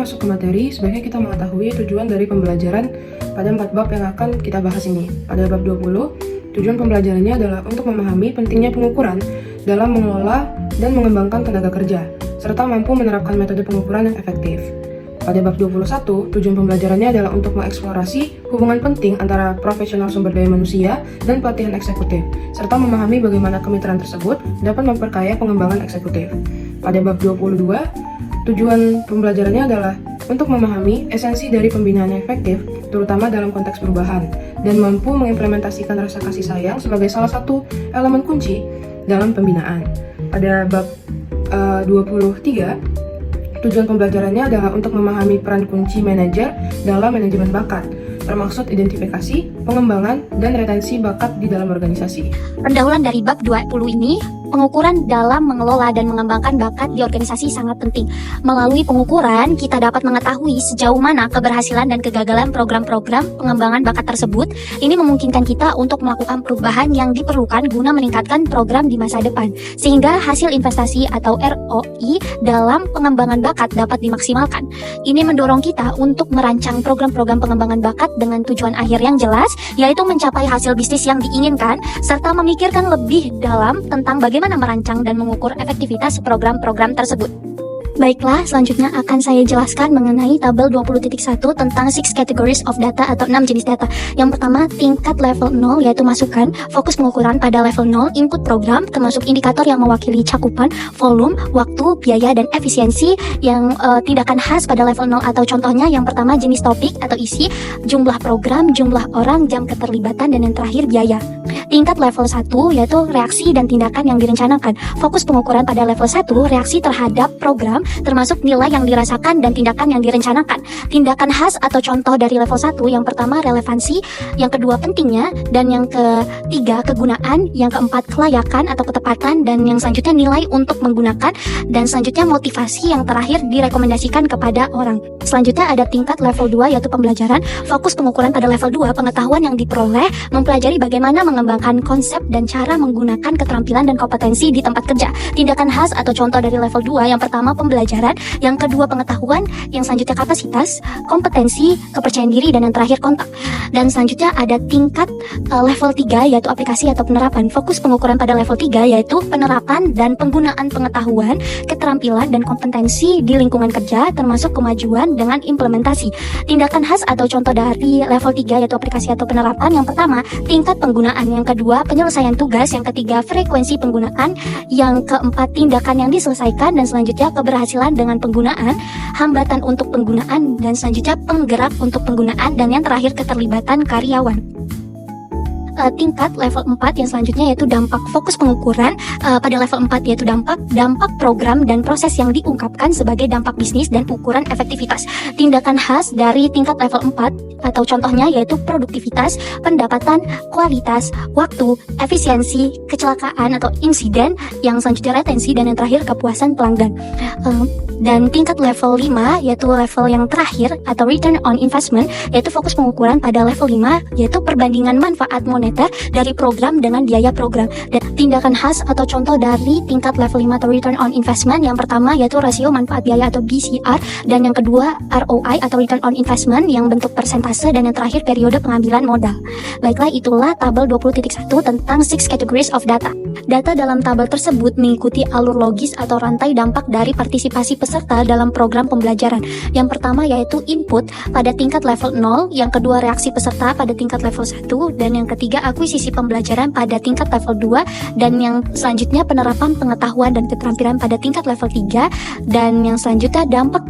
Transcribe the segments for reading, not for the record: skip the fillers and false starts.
masuk ke materi, sebaiknya kita mengetahui tujuan dari pembelajaran pada 4 bab yang akan kita bahas ini. Pada bab 20, tujuan pembelajarannya adalah untuk memahami pentingnya pengukuran dalam mengelola dan mengembangkan tenaga kerja, serta mampu menerapkan metode pengukuran yang efektif. Pada bab 21, tujuan pembelajarannya adalah untuk mengeksplorasi hubungan penting antara profesional sumber daya manusia dan pelatihan eksekutif, serta memahami bagaimana kemitraan tersebut dapat memperkaya pengembangan eksekutif. Pada bab 22, tujuan pembelajarannya adalah untuk memahami esensi dari pembinaan yang efektif, terutama dalam konteks perubahan, dan mampu mengimplementasikan rasa kasih sayang sebagai salah satu elemen kunci dalam pembinaan. Pada bab 23, tujuan pembelajarannya adalah untuk memahami peran kunci manajer dalam manajemen bakat, termaksud identifikasi, pengembangan, dan retensi bakat di dalam organisasi. Pendahuluan dari bab 20 ini, pengukuran dalam mengelola dan mengembangkan bakat di organisasi sangat penting. Melalui pengukuran, kita dapat mengetahui sejauh mana keberhasilan dan kegagalan program-program pengembangan bakat tersebut. Ini memungkinkan kita untuk melakukan perubahan yang diperlukan guna meningkatkan program di masa depan, sehingga hasil investasi atau ROI dalam pengembangan bakat dapat dimaksimalkan. Ini mendorong kita untuk merancang program-program pengembangan bakat dengan tujuan akhir yang jelas, yaitu mencapai hasil bisnis yang diinginkan, serta memikirkan lebih dalam tentang bagaimana merancang dan mengukur efektivitas program-program tersebut. Baiklah, selanjutnya akan saya jelaskan mengenai tabel 20.1 tentang 6 categories of data atau 6 jenis data. Yang pertama, tingkat level 0 yaitu masukan, fokus pengukuran pada level 0, input program, termasuk indikator yang mewakili cakupan, volume, waktu, biaya, dan efisiensi. Yang tindakan khas pada level 0 atau contohnya yang pertama jenis topik atau isi, jumlah program, jumlah orang, jam keterlibatan, dan yang terakhir biaya. Tingkat level 1 yaitu reaksi dan tindakan yang direncanakan. Fokus pengukuran pada level 1, reaksi terhadap program, termasuk nilai yang dirasakan dan tindakan yang direncanakan. Tindakan khas atau contoh dari level 1, yang pertama relevansi, yang kedua pentingnya, dan yang ketiga kegunaan, yang keempat kelayakan atau ketepatan, dan yang selanjutnya nilai untuk menggunakan, dan selanjutnya motivasi, yang terakhir direkomendasikan kepada orang. Selanjutnya ada tingkat level 2 yaitu pembelajaran. Fokus pengukuran pada level 2, pengetahuan yang diperoleh, mempelajari bagaimana mengembangkan konsep dan cara menggunakan keterampilan dan kompetensi di tempat kerja. Tindakan khas atau contoh dari level 2, yang pertama pembelajaran, yang kedua pengetahuan, yang selanjutnya kapasitas, kompetensi, kepercayaan diri, dan yang terakhir kontak. Dan selanjutnya ada tingkat level 3 yaitu aplikasi atau penerapan. Fokus pengukuran pada level 3 yaitu penerapan dan penggunaan pengetahuan, keterampilan, dan kompetensi di lingkungan kerja, termasuk kemajuan dengan implementasi. Tindakan khas atau contoh dari level 3 yaitu aplikasi atau penerapan, yang pertama tingkat penggunaan, yang kedua penyelesaian tugas, yang ketiga frekuensi penggunaan, yang keempat tindakan yang diselesaikan, dan selanjutnya keberhasilan dengan penggunaan, hambatan untuk penggunaan, dan selanjutnya penggerak untuk penggunaan, dan yang terakhir keterlibatan karyawan. Tingkat level 4 yang selanjutnya yaitu dampak. Fokus pengukuran pada level 4 yaitu dampak program dan proses yang diungkapkan sebagai dampak bisnis dan ukuran efektivitas. Tindakan khas dari tingkat level 4 atau contohnya yaitu produktivitas, pendapatan, kualitas, waktu, efisiensi, kecelakaan atau insiden, yang selanjutnya retensi, dan yang terakhir kepuasan pelanggan. Dan tingkat level 5 yaitu level yang terakhir atau return on investment, yaitu fokus pengukuran pada level 5 yaitu perbandingan manfaat moneter dari program dengan biaya program. Dan tindakan khas atau contoh dari tingkat level 5 atau return on investment, yang pertama yaitu rasio manfaat biaya atau BCR, dan yang kedua ROI atau return on investment yang bentuk persentase, dan yang terakhir periode pengambilan modal. Baiklah, itulah tabel 20.1 tentang 6 categories of data. Data dalam tabel tersebut mengikuti alur logis atau rantai dampak dari partisipasi peserta dalam program pembelajaran. Yang pertama yaitu input pada tingkat level 0, yang kedua reaksi peserta pada tingkat level 1, dan yang ketiga akuisisi pembelajaran pada tingkat level 2, dan yang selanjutnya penerapan pengetahuan dan keterampilan pada tingkat level 3, dan yang selanjutnya dampak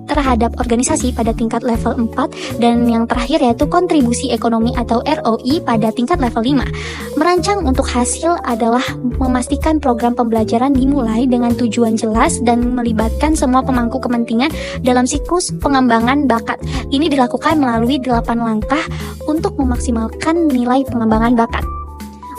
terhadap organisasi pada tingkat level 4, dan yang terakhir yaitu kontribusi ekonomi atau ROI pada tingkat level 5. Merancang untuk hasil adalah memastikan program pembelajaran dimulai dengan tujuan jelas dan melibatkan semua pemangku kepentingan dalam siklus pengembangan bakat. Ini dilakukan melalui 8 langkah untuk memaksimalkan nilai pengembangan bakat.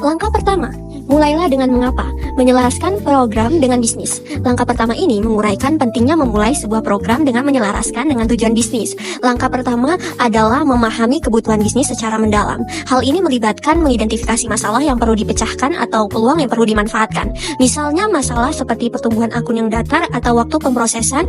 Langkah pertama, mulailah dengan mengapa, menyelaraskan program dengan bisnis. Langkah pertama ini menguraikan pentingnya memulai sebuah program dengan menyelaraskan dengan tujuan bisnis. Langkah pertama adalah memahami kebutuhan bisnis secara mendalam. Hal ini melibatkan mengidentifikasi masalah yang perlu dipecahkan atau peluang yang perlu dimanfaatkan. Misalnya masalah seperti pertumbuhan akun yang datar atau waktu pemrosesan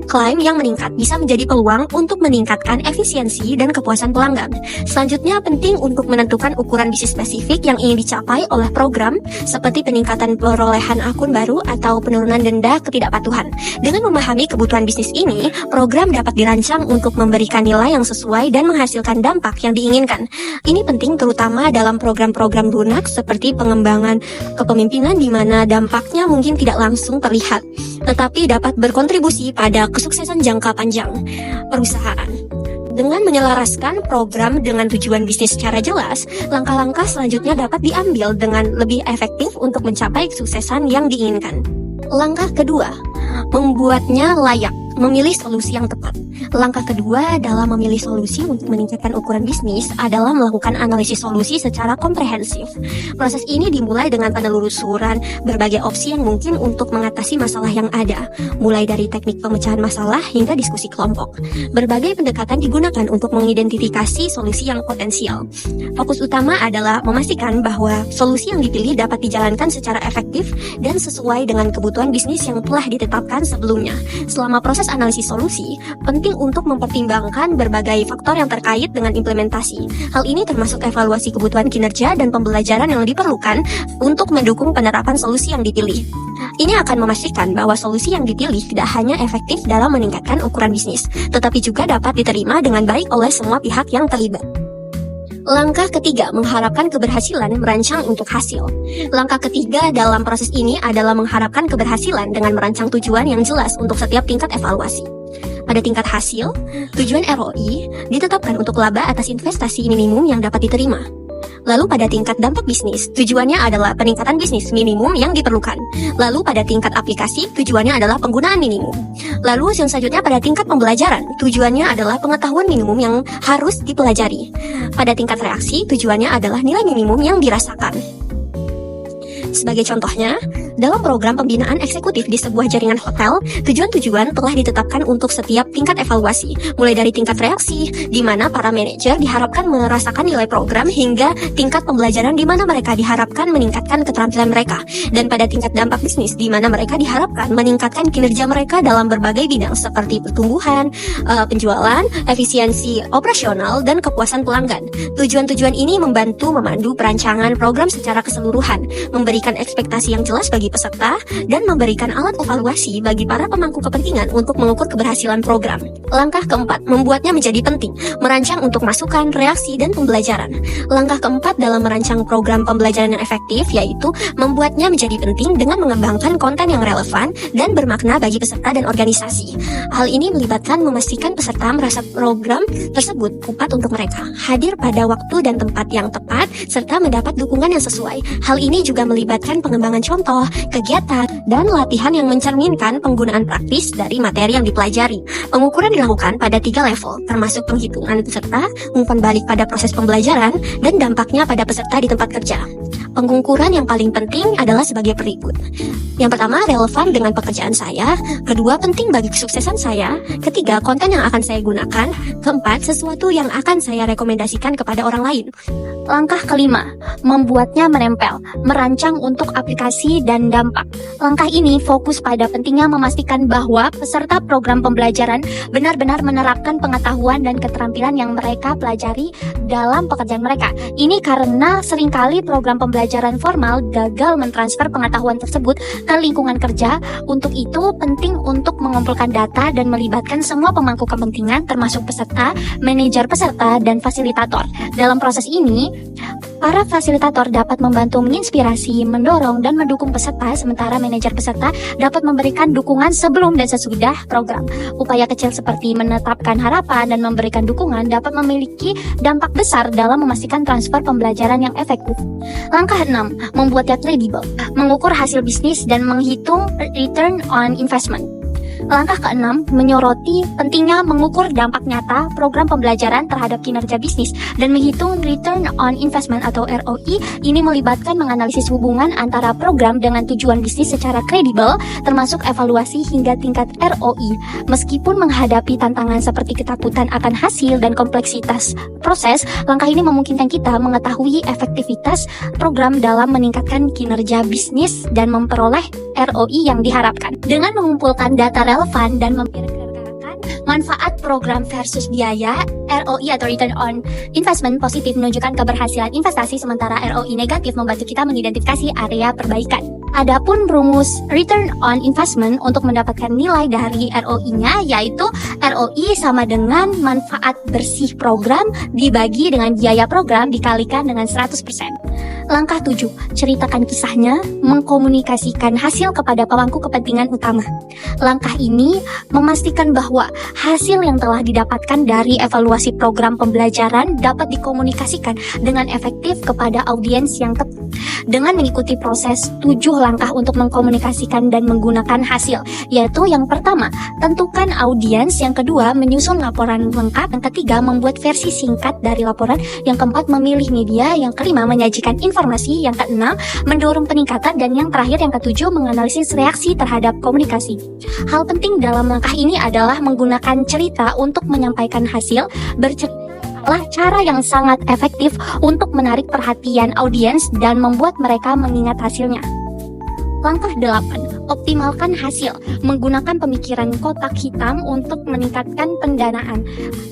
Klaim yang meningkat bisa menjadi peluang untuk meningkatkan efisiensi dan kepuasan pelanggan. Selanjutnya, penting untuk menentukan ukuran bisnis spesifik yang ingin dicapai oleh program, seperti peningkatan perolehan akun baru atau penurunan denda ketidakpatuhan. Dengan memahami kebutuhan bisnis ini, program dapat dirancang untuk memberikan nilai yang sesuai dan menghasilkan dampak yang diinginkan. Ini penting terutama dalam program-program lunak seperti pengembangan kepemimpinan di mana dampaknya mungkin tidak langsung terlihat, tetapi dapat berkontribusi pada kesuksesan jangka panjang perusahaan. Dengan menyelaraskan program dengan tujuan bisnis secara jelas, langkah-langkah selanjutnya dapat diambil dengan lebih efektif untuk mencapai kesuksesan yang diinginkan. Langkah kedua, membuatnya layak, memilih solusi yang tepat. Langkah kedua dalam memilih solusi untuk meningkatkan ukuran bisnis adalah melakukan analisis solusi secara komprehensif. Proses ini dimulai dengan penelusuran berbagai opsi yang mungkin untuk mengatasi masalah yang ada, mulai dari teknik pemecahan masalah hingga diskusi kelompok. Berbagai pendekatan digunakan untuk mengidentifikasi solusi yang potensial. Fokus utama adalah memastikan bahwa solusi yang dipilih dapat dijalankan secara efektif dan sesuai dengan kebutuhan bisnis yang telah ditetapkan sebelumnya. Selama proses analisis solusi, penting untuk mempertimbangkan berbagai faktor yang terkait dengan implementasi. Hal ini termasuk evaluasi kebutuhan kinerja dan pembelajaran yang diperlukan untuk mendukung penerapan solusi yang dipilih. Ini akan memastikan bahwa solusi yang dipilih tidak hanya efektif dalam meningkatkan ukuran bisnis, tetapi juga dapat diterima dengan baik oleh semua pihak yang terlibat. Langkah ketiga, mengharapkan keberhasilan merancang untuk hasil. Langkah ketiga dalam proses ini adalah mengharapkan keberhasilan dengan merancang tujuan yang jelas untuk setiap tingkat evaluasi. Pada tingkat hasil, tujuan ROI ditetapkan untuk laba atas investasi minimum yang dapat diterima. Lalu pada tingkat dampak bisnis, tujuannya adalah peningkatan bisnis minimum yang diperlukan. Lalu pada tingkat aplikasi, tujuannya adalah penggunaan minimum. Lalu yang selanjutnya pada tingkat pembelajaran, tujuannya adalah pengetahuan minimum yang harus dipelajari. Pada tingkat reaksi, tujuannya adalah nilai minimum yang dirasakan. Sebagai contohnya, dalam program pembinaan eksekutif di sebuah jaringan hotel, tujuan-tujuan telah ditetapkan untuk setiap tingkat evaluasi, mulai dari tingkat reaksi, di mana para manajer diharapkan merasakan nilai program, hingga tingkat pembelajaran di mana mereka diharapkan meningkatkan keterampilan mereka, dan pada tingkat dampak bisnis, di mana mereka diharapkan meningkatkan kinerja mereka dalam berbagai bidang seperti pertumbuhan, penjualan, efisiensi operasional, dan kepuasan pelanggan. Tujuan-tujuan ini membantu memandu perancangan program secara keseluruhan, memberikan ekspektasi yang jelas bagi peserta, dan memberikan alat evaluasi bagi para pemangku kepentingan untuk mengukur keberhasilan program. Langkah keempat, membuatnya menjadi penting, merancang untuk masukan, reaksi, dan pembelajaran. Langkah keempat dalam merancang program pembelajaran yang efektif yaitu membuatnya menjadi penting dengan mengembangkan konten yang relevan dan bermakna bagi peserta dan organisasi. Hal ini melibatkan memastikan peserta merasa program tersebut tepat untuk mereka, hadir pada waktu dan tempat yang tepat, serta mendapat dukungan yang sesuai. Hal ini juga melibatkan pengembangan contoh, kegiatan, dan latihan yang mencerminkan penggunaan praktis dari materi yang dipelajari. Pengukuran dilakukan pada 3 level, termasuk penghitungan peserta, umpan balik pada proses pembelajaran, dan dampaknya pada peserta di tempat kerja. Pengukuran yang paling penting adalah sebagai berikut. Yang pertama, relevan dengan pekerjaan saya. Kedua, penting bagi kesuksesan saya. Ketiga, konten yang akan saya gunakan. Keempat, sesuatu yang akan saya rekomendasikan kepada orang lain. Langkah kelima, membuatnya menempel, merancang untuk aplikasi dan dampak. Langkah ini fokus pada pentingnya memastikan bahwa peserta program pembelajaran benar-benar menerapkan pengetahuan dan keterampilan yang mereka pelajari dalam pekerjaan mereka. Ini karena seringkali program pembelajaran formal gagal mentransfer pengetahuan tersebut ke lingkungan kerja. Untuk itu, penting untuk mengumpulkan data dan melibatkan semua pemangku kepentingan termasuk peserta, manajer peserta, dan fasilitator. Dalam proses ini, para fasilitator dapat membantu menginspirasi, mendorong, dan mendukung peserta, sementara manajer peserta dapat memberikan dukungan sebelum dan sesudah program. Upaya kecil seperti menetapkan harapan dan memberikan dukungan dapat memiliki dampak besar dalam memastikan transfer pembelajaran yang efektif. Langkah 6, membuatnya kredibel, mengukur hasil bisnis dan menghitung return on investment. Langkah ke-6, menyoroti pentingnya mengukur dampak nyata program pembelajaran terhadap kinerja bisnis dan menghitung return on investment atau ROI. Ini melibatkan menganalisis hubungan antara program dengan tujuan bisnis secara kredibel, termasuk evaluasi hingga tingkat ROI. Meskipun menghadapi tantangan seperti ketakutan akan hasil dan kompleksitas proses, langkah ini memungkinkan kita mengetahui efektivitas program dalam meningkatkan kinerja bisnis dan memperoleh ROI yang diharapkan. Dengan mengumpulkan data relevan dan memperkirakan Manfaat program versus biaya, ROI atau Return on Investment positif menunjukkan keberhasilan investasi, sementara ROI negatif membantu kita mengidentifikasi area perbaikan. Adapun rumus Return on Investment untuk mendapatkan nilai dari ROI-nya yaitu ROI sama dengan manfaat bersih program dibagi dengan biaya program dikalikan dengan 100%. Langkah 7, ceritakan kisahnya, mengkomunikasikan hasil kepada pemangku kepentingan utama. Langkah ini memastikan bahwa hasil yang telah didapatkan dari evaluasi program pembelajaran dapat dikomunikasikan dengan efektif kepada audiens yang tepat. Dengan mengikuti proses 7 langkah untuk mengkomunikasikan dan menggunakan hasil, yaitu yang pertama, tentukan audiens, yang kedua, menyusun laporan lengkap, yang ketiga, membuat versi singkat dari laporan, yang keempat, memilih media, yang kelima, menyajikan informasi, yang keenam, mendorong peningkatan, dan yang terakhir, yang ketujuh, menganalisis reaksi terhadap komunikasi. Hal penting dalam langkah ini adalah menggunakan cerita untuk menyampaikan hasil. Bercerita adalah cara yang sangat efektif untuk menarik perhatian audiens dan membuat mereka mengingat hasilnya. Langkah 8, optimalkan hasil, menggunakan pemikiran kotak hitam untuk meningkatkan pendanaan.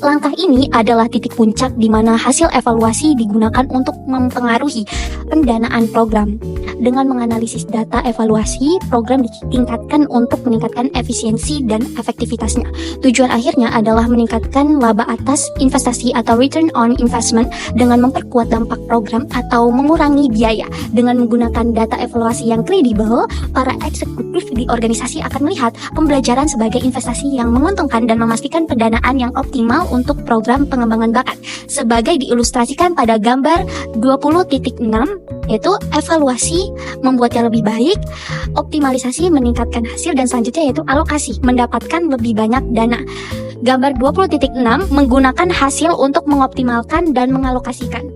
Langkah ini adalah titik puncak di mana hasil evaluasi digunakan untuk mempengaruhi pendanaan program. Dengan menganalisis data evaluasi, program ditingkatkan untuk meningkatkan efisiensi dan efektivitasnya. Tujuan akhirnya adalah meningkatkan laba atas investasi atau return on investment dengan memperkuat dampak program atau mengurangi biaya. Dengan menggunakan data evaluasi yang kredibel, para eksekutif di organisasi akan melihat pembelajaran sebagai investasi yang menguntungkan dan memastikan pendanaan yang optimal untuk program pengembangan bakat. Sebagai diilustrasikan pada gambar 20.6, yaitu evaluasi membuatnya lebih baik, optimalisasi meningkatkan hasil, dan selanjutnya yaitu alokasi mendapatkan lebih banyak dana. Gambar 20.6 menggunakan hasil untuk mengoptimalkan dan mengalokasikan.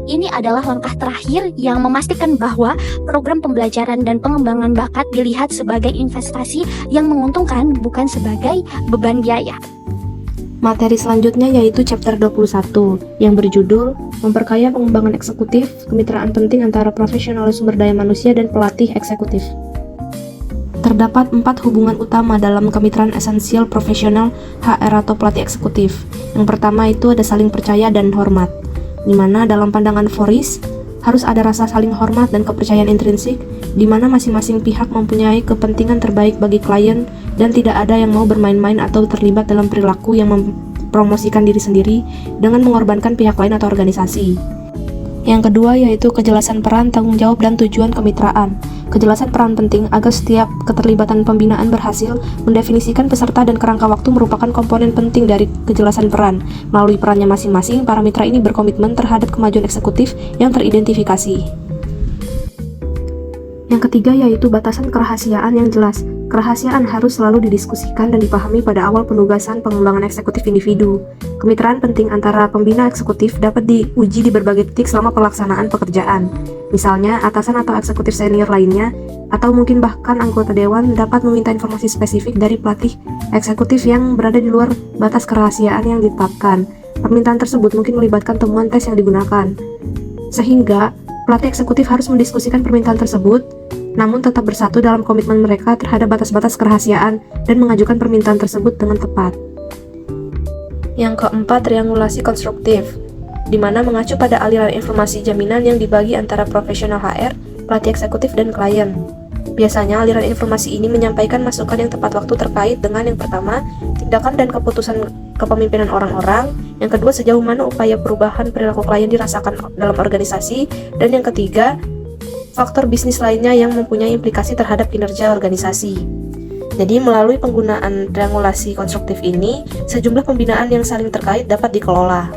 Ini adalah langkah terakhir yang memastikan bahwa program pembelajaran dan pengembangan bakat dilihat sebagai investasi yang menguntungkan, bukan sebagai beban biaya. Materi selanjutnya yaitu chapter 21 yang berjudul Memperkaya Pengembangan Eksekutif, Kemitraan Penting Antara Profesional Sumber Daya Manusia dan Pelatih Eksekutif. Terdapat 4 hubungan utama dalam kemitraan esensial profesional HR atau pelatih eksekutif. Yang pertama itu ada saling percaya dan hormat, di mana dalam pandangan Forrest harus ada rasa saling hormat dan kepercayaan intrinsik, di mana masing-masing pihak mempunyai kepentingan terbaik bagi klien dan tidak ada yang mau bermain-main atau terlibat dalam perilaku yang mempromosikan diri sendiri dengan mengorbankan pihak lain atau organisasi. Yang kedua yaitu kejelasan peran, tanggung jawab, dan tujuan kemitraan. Kejelasan peran penting agar setiap keterlibatan pembinaan berhasil. Mendefinisikan peserta dan kerangka waktu merupakan komponen penting dari kejelasan peran. Melalui perannya masing-masing, para mitra ini berkomitmen terhadap kemajuan eksekutif yang teridentifikasi. Yang ketiga yaitu batasan kerahasiaan yang jelas. Kerahasiaan harus selalu didiskusikan dan dipahami pada awal penugasan pengembangan eksekutif individu. Kemitraan penting antara pembina eksekutif dapat diuji di berbagai titik selama pelaksanaan pekerjaan. Misalnya, atasan atau eksekutif senior lainnya, atau mungkin bahkan anggota dewan dapat meminta informasi spesifik dari pelatih eksekutif yang berada di luar batas kerahasiaan yang ditetapkan. Permintaan tersebut mungkin melibatkan temuan tes yang digunakan. Sehingga, pelatih eksekutif harus mendiskusikan permintaan tersebut, namun tetap bersatu dalam komitmen mereka terhadap batas-batas kerahasiaan dan mengajukan permintaan tersebut dengan tepat. Yang keempat, triangulasi konstruktif, di mana mengacu pada aliran informasi jaminan yang dibagi antara profesional HR, pelatih eksekutif, dan klien. Biasanya aliran informasi ini menyampaikan masukan yang tepat waktu terkait dengan yang pertama, tindakan dan keputusan kepemimpinan orang-orang, yang kedua, sejauh mana upaya perubahan perilaku klien dirasakan dalam organisasi, dan yang ketiga, faktor bisnis lainnya yang mempunyai implikasi terhadap kinerja organisasi. Jadi melalui penggunaan triangulasi konstruktif ini, sejumlah pembinaan yang saling terkait dapat dikelola.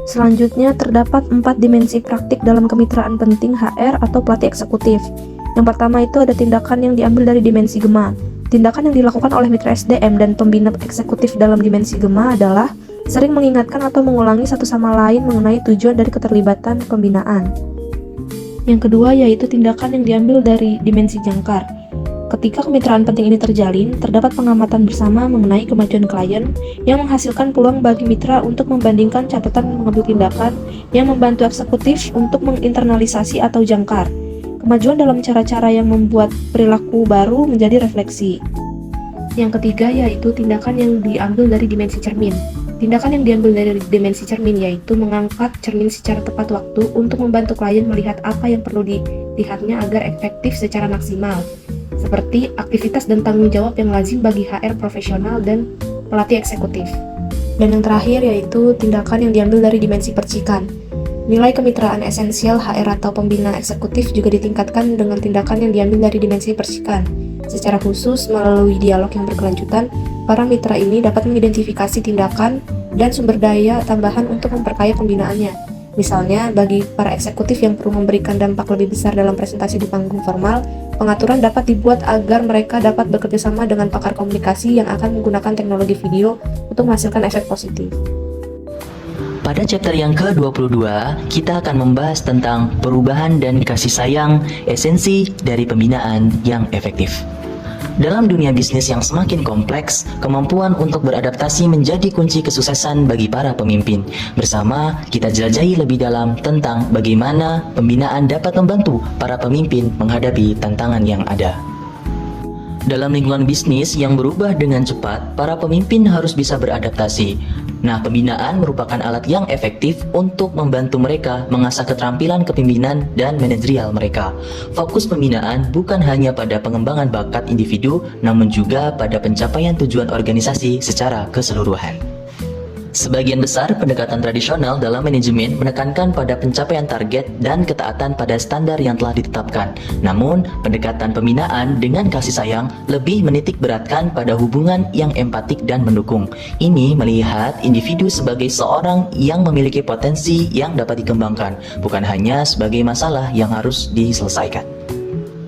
Selanjutnya terdapat 4 dimensi praktik dalam kemitraan penting HR atau pelatih eksekutif. Yang pertama itu ada tindakan yang diambil dari dimensi GEMA. Tindakan yang dilakukan oleh mitra SDM dan pembina eksekutif dalam dimensi GEMA adalah sering mengingatkan atau mengulangi satu sama lain mengenai tujuan dari keterlibatan pembinaan. Yang kedua yaitu tindakan yang diambil dari dimensi jangkar. Ketika kemitraan penting ini terjalin, terdapat pengamatan bersama mengenai kemajuan klien yang menghasilkan peluang bagi mitra untuk membandingkan catatan mengambil tindakan yang membantu eksekutif untuk menginternalisasi atau jangkar. Kemajuan dalam cara-cara yang membuat perilaku baru menjadi refleksi. Yang ketiga yaitu tindakan yang diambil dari dimensi cermin. Tindakan yang diambil dari dimensi cermin yaitu mengangkat cermin secara tepat waktu untuk membantu klien melihat apa yang perlu dilihatnya agar efektif secara maksimal, seperti aktivitas dan tanggung jawab yang lazim bagi HR profesional dan pelatih eksekutif. Dan yang terakhir yaitu tindakan yang diambil dari dimensi percikan. Nilai kemitraan esensial HR atau pembina eksekutif juga ditingkatkan dengan tindakan yang diambil dari dimensi percikan. Secara khusus, melalui dialog yang berkelanjutan, para mitra ini dapat mengidentifikasi tindakan dan sumber daya tambahan untuk memperkaya pembinaannya. Misalnya, bagi para eksekutif yang perlu memberikan dampak lebih besar dalam presentasi di panggung formal, pengaturan dapat dibuat agar mereka dapat bekerja sama dengan pakar komunikasi yang akan menggunakan teknologi video untuk menghasilkan efek positif. Pada chapter yang ke-22, kita akan membahas tentang perubahan dan kasih sayang, esensi dari pembinaan yang efektif. Dalam dunia bisnis yang semakin kompleks, kemampuan untuk beradaptasi menjadi kunci kesuksesan bagi para pemimpin. Bersama, kita jelajahi lebih dalam tentang bagaimana pembinaan dapat membantu para pemimpin menghadapi tantangan yang ada. Dalam lingkungan bisnis yang berubah dengan cepat, para pemimpin harus bisa beradaptasi. Nah, pembinaan merupakan alat yang efektif untuk membantu mereka mengasah keterampilan kepemimpinan dan manajerial mereka. Fokus pembinaan bukan hanya pada pengembangan bakat individu, namun juga pada pencapaian tujuan organisasi secara keseluruhan. Sebagian besar pendekatan tradisional dalam manajemen menekankan pada pencapaian target dan ketaatan pada standar yang telah ditetapkan. Namun, pendekatan pembinaan dengan kasih sayang lebih menitik beratkan pada hubungan yang empatik dan mendukung. Ini melihat individu sebagai seorang yang memiliki potensi yang dapat dikembangkan, bukan hanya sebagai masalah yang harus diselesaikan.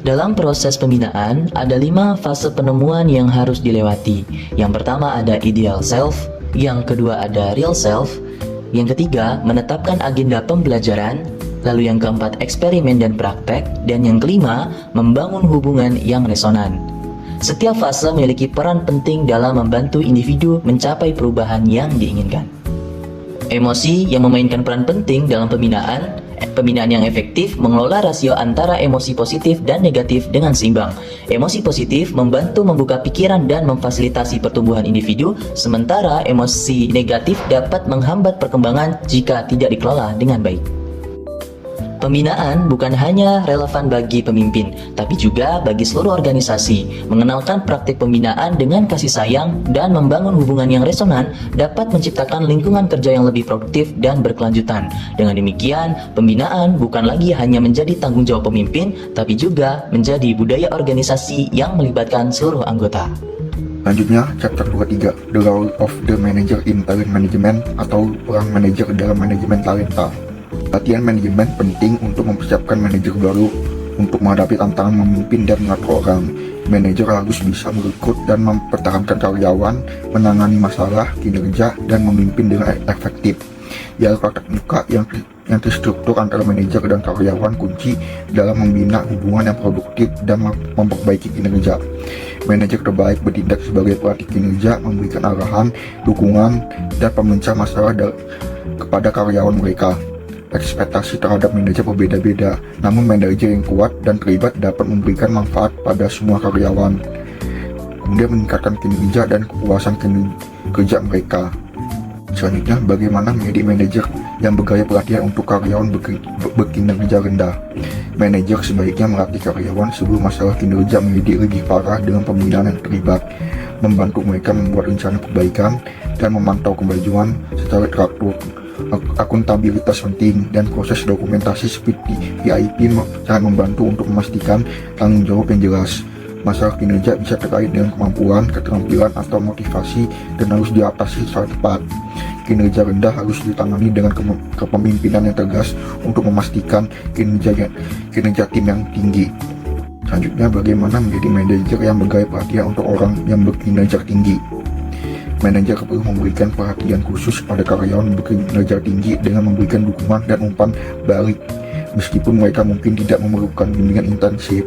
Dalam proses pembinaan, ada 5 fase penemuan yang harus dilewati. Yang pertama ada ideal self, yang kedua ada real self, yang ketiga menetapkan agenda pembelajaran, lalu yang keempat eksperimen dan praktek, dan yang kelima membangun hubungan yang resonan. Setiap fase memiliki peran penting dalam membantu individu mencapai perubahan yang diinginkan. Emosi yang memainkan peran penting dalam pembinaan yang efektif mengelola rasio antara emosi positif dan negatif dengan seimbang. Emosi positif membantu membuka pikiran dan memfasilitasi pertumbuhan individu, sementara emosi negatif dapat menghambat perkembangan jika tidak dikelola dengan baik. Pembinaan bukan hanya relevan bagi pemimpin, tapi juga bagi seluruh organisasi. Mengenalkan praktik pembinaan dengan kasih sayang dan membangun hubungan yang resonan dapat menciptakan lingkungan kerja yang lebih produktif dan berkelanjutan. Dengan demikian, pembinaan bukan lagi hanya menjadi tanggung jawab pemimpin, tapi juga menjadi budaya organisasi yang melibatkan seluruh anggota. Selanjutnya, chapter 23, The Role of the Manager in Talent Management atau peran manajer dalam manajemen talenta. Latihan manajemen penting untuk mempersiapkan manajer baru untuk menghadapi tantangan memimpin dan mengatur orang. Manajer harus bisa merekrut dan mempertahankan karyawan, menangani masalah, kinerja, dan memimpin dengan efektif. Dialog tatap muka yang terstruktur antara manajer dan karyawan kunci dalam membina hubungan yang produktif dan memperbaiki kinerja. Manajer terbaik bertindak sebagai pelatih kinerja, memberikan arahan, dukungan, dan pemecah masalah kepada karyawan mereka. Ekspektasi terhadap manajer berbeda-beda, namun manajer yang kuat dan terlibat dapat memberikan manfaat pada semua karyawan, kemudian meningkatkan kinerja dan kepuasan kerja mereka. Selanjutnya, bagaimana menjadi manajer yang bergaya pelatihan untuk karyawan berkinerja rendah. Manajer sebaiknya melatih karyawan sebelum masalah kinerja menjadi lebih parah dengan pembinaan yang terlibat, membantu mereka membuat rencana perbaikan, dan memantau kemajuan secara teratur. Akuntabilitas penting dan proses dokumentasi seperti VIP sangat membantu untuk memastikan tanggung jawab yang jelas. Masalah kinerja bisa terkait dengan kemampuan, keterampilan, atau motivasi dan harus diatasi secara tepat. Kinerja rendah harus ditangani dengan kepemimpinan yang tegas untuk memastikan kinerja tim yang tinggi. Selanjutnya, bagaimana menjadi manajer yang bergaya pelatihan untuk orang yang berkinerja tinggi. Manajer perlu memberikan perhatian khusus pada karyawan berkinerja tinggi dengan memberikan dukungan dan umpan balik. Meskipun mereka mungkin tidak memerlukan bimbingan intensif,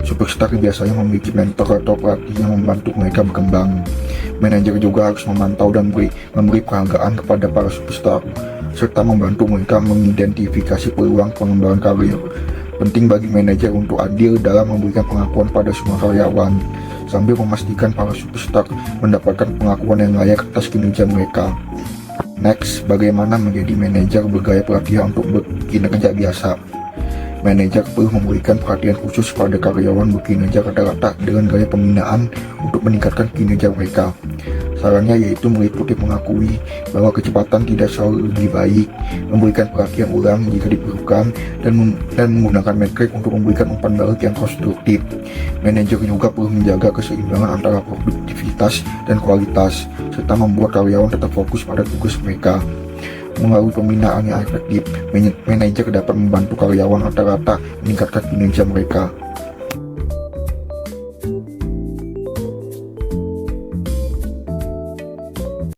superstar biasanya memiliki mentor atau pelatih yang membantu mereka berkembang. Manajer juga harus memantau dan memberi penghargaan kepada para superstar, serta membantu mereka mengidentifikasi peluang pengembangan karir. Penting bagi manajer untuk adil dalam memberikan pengakuan pada semua karyawan. sambil memastikan para superstar mendapatkan pengakuan yang layak atas kinerja mereka. Next, bagaimana menjadi manajer bergaya pelatihan untuk berkinerja biasa? Manajer perlu memberikan perhatian khusus pada karyawan berkinerja rata-rata dengan gaya pembinaan untuk meningkatkan kinerja mereka. Sarannya yaitu meliputi mengakui bahwa kecepatan tidak selalu lebih baik, memberikan perhatian ulang jika diperlukan, dan menggunakan metrik untuk memberikan umpan balik yang konstruktif. Manajer juga perlu menjaga keseimbangan antara produktivitas dan kualitas, serta membuat karyawan tetap fokus pada tugas mereka. Melalui pembinaan yang efektif, manajer dapat membantu karyawan rata-rata meningkatkan kinerja mereka.